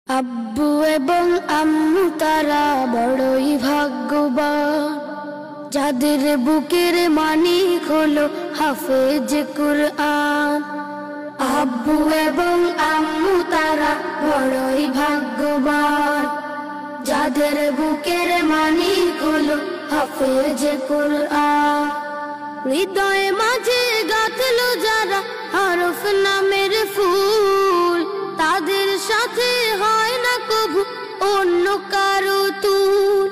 আব্বু এবং আম্মু তারা বড়ই ভাগ্যবান, যাদের বুকের মানিক হলো হাফেজ কুরআন। আব্বু এবং আম্মু তারা বড়ই ভাগ্যবান, যাদের বুকের মানিক হলো হাফেজ কুরআন। হৃদয়ে মাঝে গাঁথলো যারা হরফ নামের ফুল, তাদের সাথে হয় না কবু অন্য কারো তুল।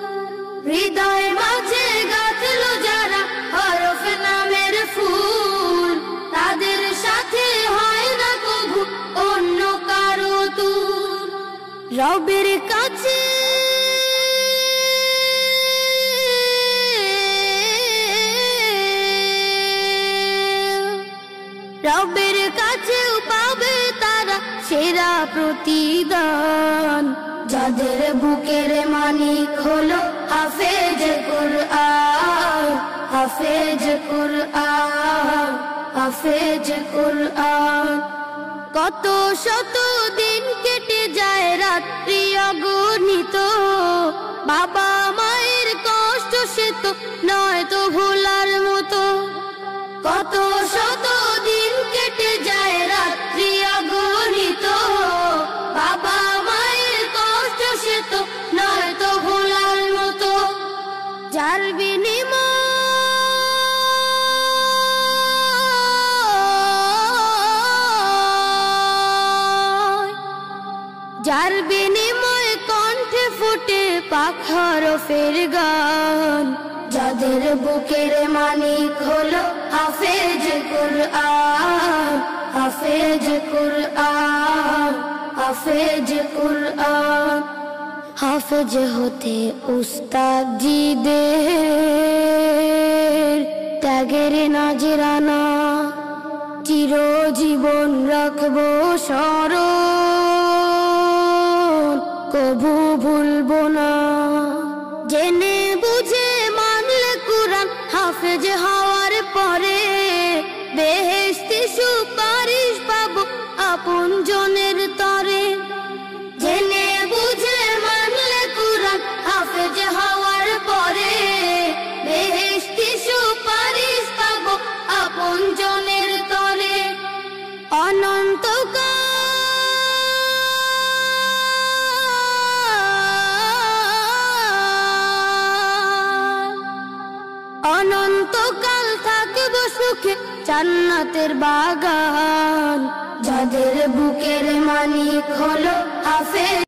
হৃদয়ে মাঝে গাঁথলো যারা হরফ নামের ফুল, তাদের সাথে হয় না কবু অন্য কারো তুল। রবের কাছে রবের কাছেও পাবে তারা সেরা প্রতিদান, যাদের বুকের মানিক হলো হাফেজ কুরআন। হাফেজ কুরআন, হাফেজ কুরআন। কত শত দিন কেটে যায় রাত্রি অগণিত, বাবা মায়ের কষ্ট সে তো নয় তো ভোলার মতো। কত শত দিন কেটে যায় রাত্রি অগণিত, বাবা মায়ের কষ্ট সে তো নয় তো ভোলার মতো। যার বিনিময় কণ্ঠে ফুটে পাক হরফের গান, যাদের বুকের মানিক হলো হাফেজ কুরআন। হাফেজ কুরআন, হাফেজ কুরআন। হাফেজ হতে উস্তাদজিদের ত্যাগের নাজরানা চিরজীবন রাখবো স্মরণ, কভু ভুলবো না। জেনে বুঝে মানলে কুরআন হাফেজ হওয়ার পরে, বেহেশতি সুপারিশ পাবো আপন জনের তরে। জেনে বুঝে মানলে কুরআন হাফেজ হওয়ার পরে, বেহেশতি সুপারিশ পাবো আপন জনের তরে। অনন্তকাল অনন্তকাল থাকবো সুখে জান্নাতের বাগান, যাদের বুকের মানিক হলো হাফেজ।